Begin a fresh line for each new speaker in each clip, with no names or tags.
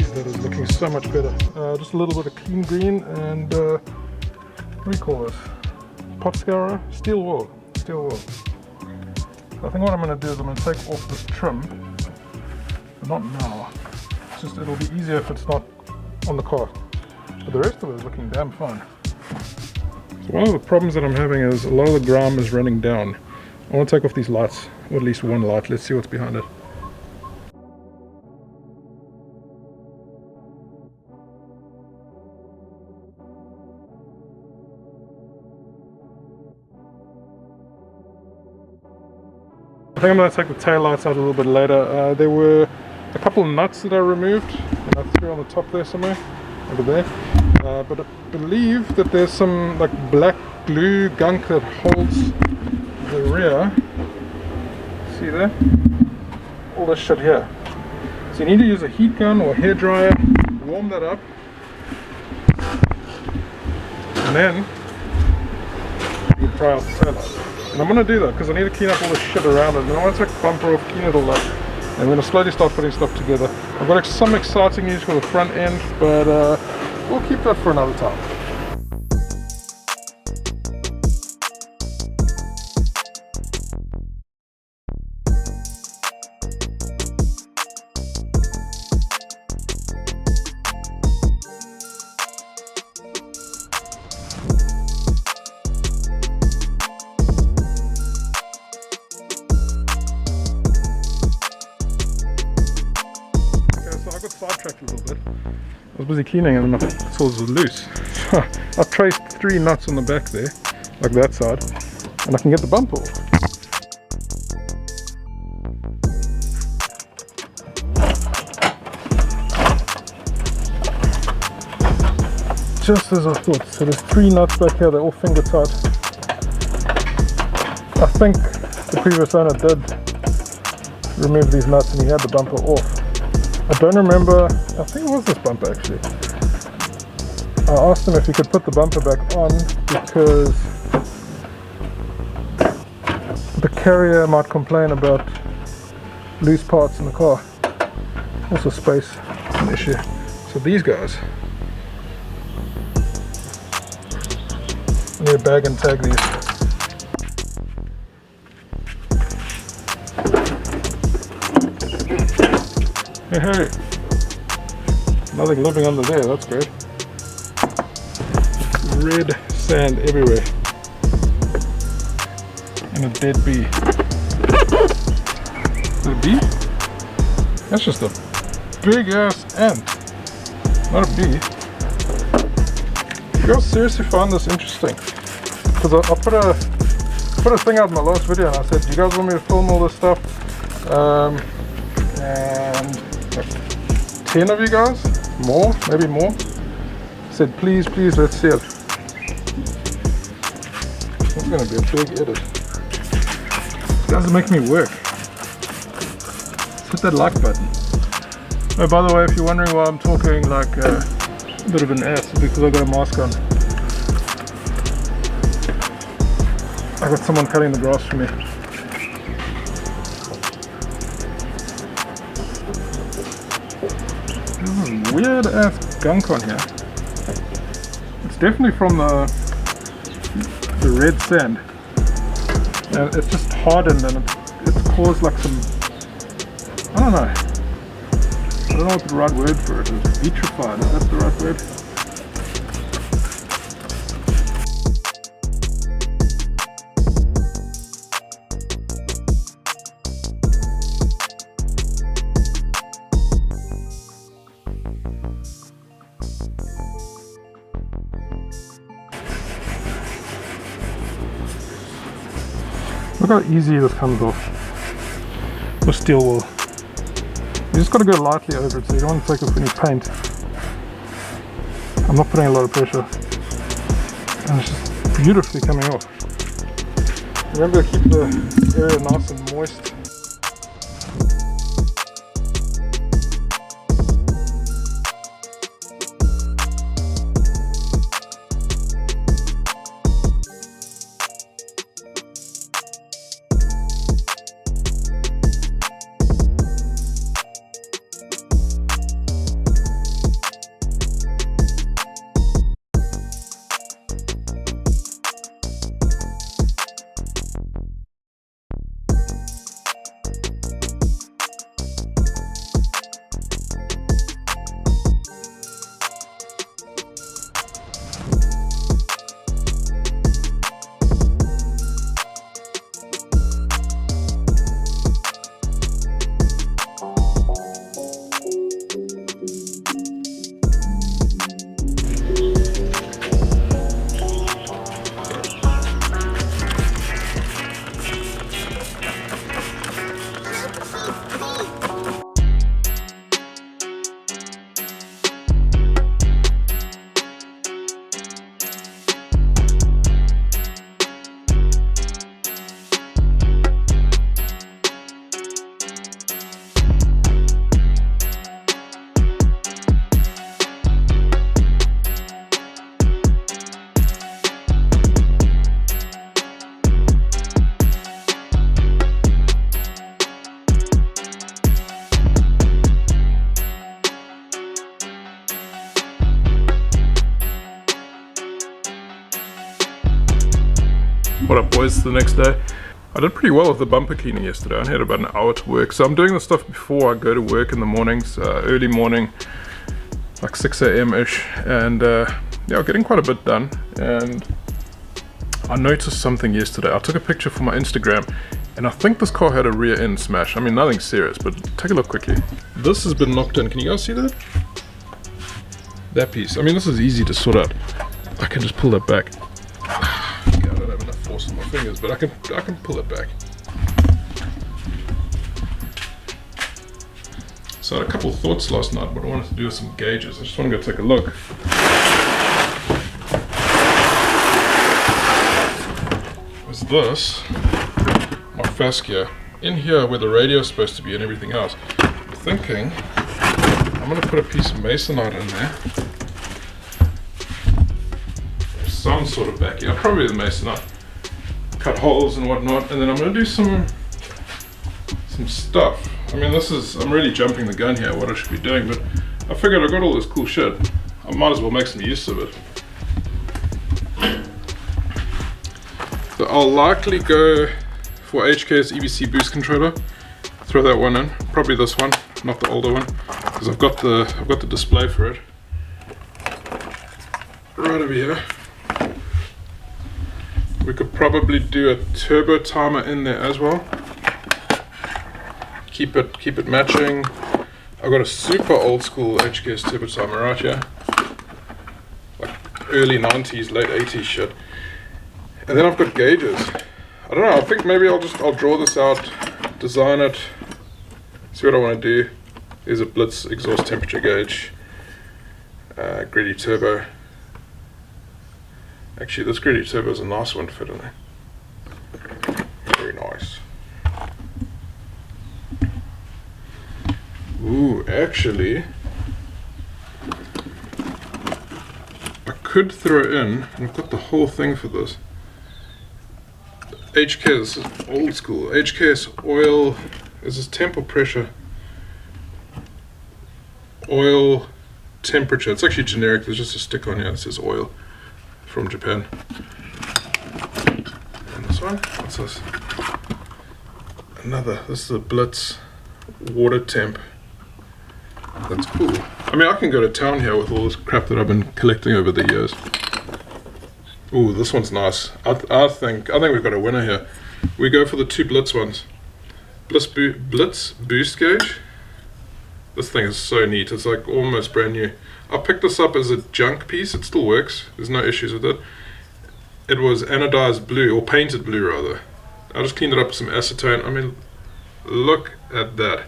Jeez, that is looking so much better. Just a little bit of clean green and what do we call this? Pot scourer? Steel wool. Steel wool. So I think what I'm going to do is I'm going to take off this trim. Not now. It's just it'll be easier if it's not on the car. But the rest of it is looking damn fine. So one of the problems that I'm having is a lot of the grime is running down. I want to take off these lights, or at least one light. Let's see what's behind it. I think I'm going to take the tail lights out a little bit later. There were a couple of nuts that I removed, and I threw on the top there somewhere, over there. But I believe that there's some like black glue gunk that holds the rear. See there? All this shit here. So you need to use a heat gun or a hairdryer, warm that up, and then you can try out the tail lights. And I'm going to do that because I need to clean up all this shit around it. And I want to take the bumper off, clean it all up. And we're going to slowly start putting stuff together. I've got some exciting news for the front end, but we'll keep that for another time. Sidetracked a little bit. I was busy cleaning and my saws were loose. I traced 3 nuts on the back there, like that side, and I can get the bumper off. Just as I thought. So there's 3 nuts back here, they're all finger tight. I think the previous owner did remove these nuts and he had the bumper off. I don't remember, I think it was this bumper actually. I asked him if he could put the bumper back on because the carrier might complain about loose parts in the car. Also space is an issue. So these guys, I need to bag and tag these. Hey, nothing living under there, that's great. Red sand everywhere. And a dead bee. Is it a bee? That's just a big ass ant. Not a bee. You guys seriously found this interesting? Because I put a thing out in my last video and I said, do you guys want me to film all this stuff? And like 10 of you guys, more, maybe more, said please let's see it. It's going to be a big edit. This doesn't make me work. Hit that like button. Oh, by the way, if you're wondering why I'm talking like a bit of an ass, it's because I got a mask on. I got someone cutting the grass for me. Weird ass gunk on here. It's definitely from the red sand, and it's just hardened and it's caused like some, I don't know what the right word for it is. Vitrified, is that the right word? Look how easy this comes off with steel wool. You just got to go lightly over it, so you don't want to take off any paint. I'm not putting a lot of pressure, and it's just beautifully coming off. Remember to keep the area nice and moist. What up boys, the next day. I did pretty well with the bumper cleaning yesterday. I had about an hour to work. So I'm doing the stuff before I go to work in the mornings, early morning, like 6 a.m.-ish. And yeah, getting quite a bit done. And I noticed something yesterday. I took a picture for my Instagram and I think this car had a rear end smash. I mean, nothing serious, but take a look quickly. This has been knocked in. Can you guys see that? That piece. I mean, this is easy to sort out. I can just pull that back. Yeah, I don't have enough force on my fingers, but I can pull it back. So I had a couple of thoughts last night, what I wanted to do with some gauges. I just want to go take a look. Is this my fascia in here where the radio is supposed to be and everything else? I'm thinking I'm going to put a piece of masonite in there. Some sort of backing, probably the masonite. Cut holes and whatnot, and then I'm going to do some stuff. I mean, I'm really jumping the gun here, what I should be doing, but I figured I got all this cool shit. I might as well make some use of it. So I'll likely go for HK's EBC boost controller. Throw that one in, probably this one, not the older one, because I've got the display for it. Right over here. We could probably do a turbo timer in there as well. Keep it matching. I've got a super old school HK's turbo timer right here, like early 90s, late 80s shit. And then I've got gauges. I don't know. I think maybe I'll draw this out, design it, see what I want to do. There's a Blitz exhaust temperature gauge, gritty turbo. Actually, this gritty turbo is a nice one to fit in there. Very nice. Ooh, actually, I could throw in, and I've got the whole thing for this. HK's old school. HK's oil, is this temp or pressure? Oil temperature. It's actually generic, there's just a stick on here that says oil. From Japan. And this one? What's this? This is a Blitz water temp. That's cool. I mean, I can go to town here with all this crap that I've been collecting over the years. Ooh, this one's nice. I think we've got a winner here. We go for the two Blitz ones. Blitz boost gauge. This thing is so neat. It's like almost brand new. I picked this up as a junk piece. It still works. There's no issues with it. It was anodized blue, or painted blue rather. I just cleaned it up with some acetone. I mean, look at that.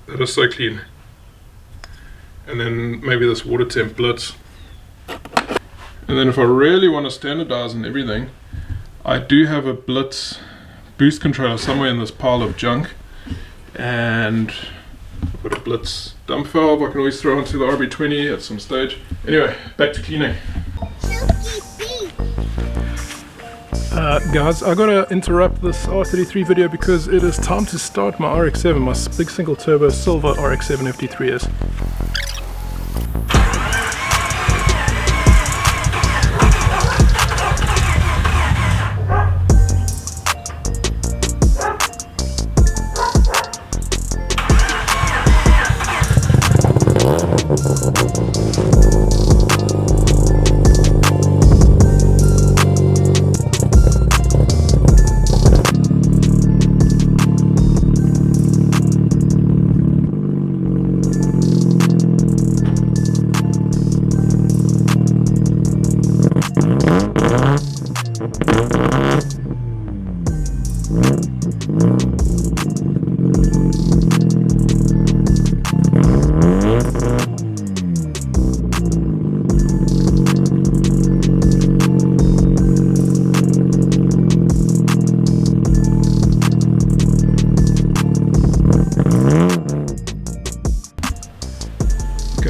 That is so clean. And then maybe this water temp Blitz. And then if I really want to standardize and everything, I do have a Blitz boost controller somewhere in this pile of junk. And I've got a Blitz dump valve I can always throw onto the RB20 at some stage. Anyway, back to cleaning. Guys, I gotta interrupt this R33 video because it is time to start my RX-7, my big single turbo silver RX-7 FT3S.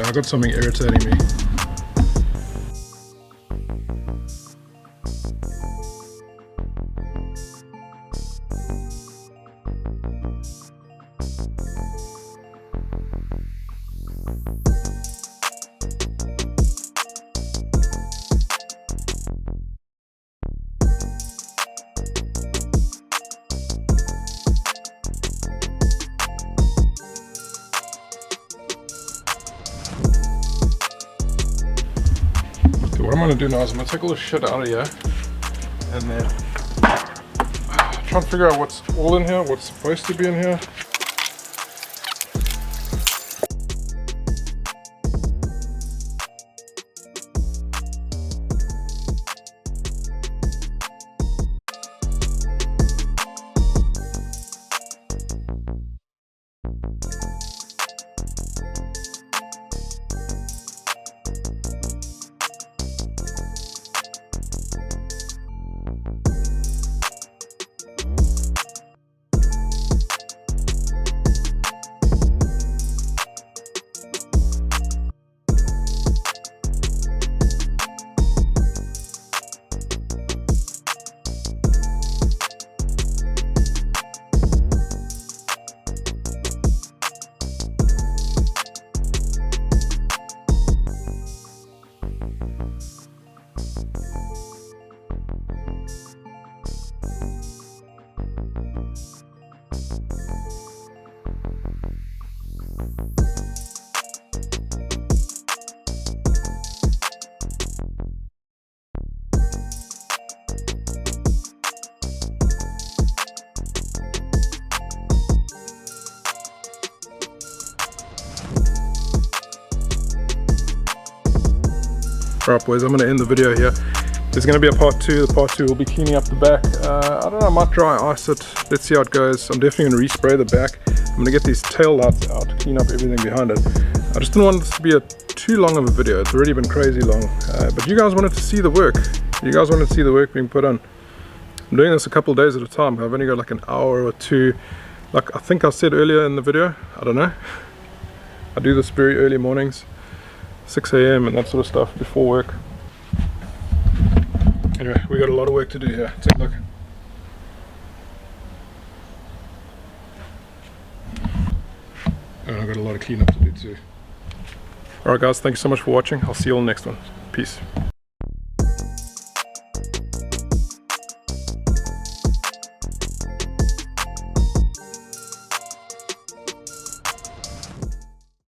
I got something irritating me. what I'm going to do now is I'm going to take all the shit out of here and then try and figure out what's all in here, what's supposed to be in here. Alright boys, I'm going to end the video here. There's going to be a part 2. The part 2 will be cleaning up the back. I don't know, I might dry ice it. Let's see how it goes. I'm definitely going to respray the back. I'm going to get these tail lights out, clean up everything behind it. I just didn't want this to be too long of a video. It's already been crazy long. But you guys wanted to see the work. You guys wanted to see the work being put on. I'm doing this a couple of days at a time. I've only got like an hour or two. Like I think I said earlier in the video, I don't know. I do this very early mornings. 6 AM and that sort of stuff before work. Anyway, we got a lot of work to do here. Take a look. And I've got a lot of cleanup to do too. Alright guys, thank you so much for watching. I'll see you all in the next one. Peace.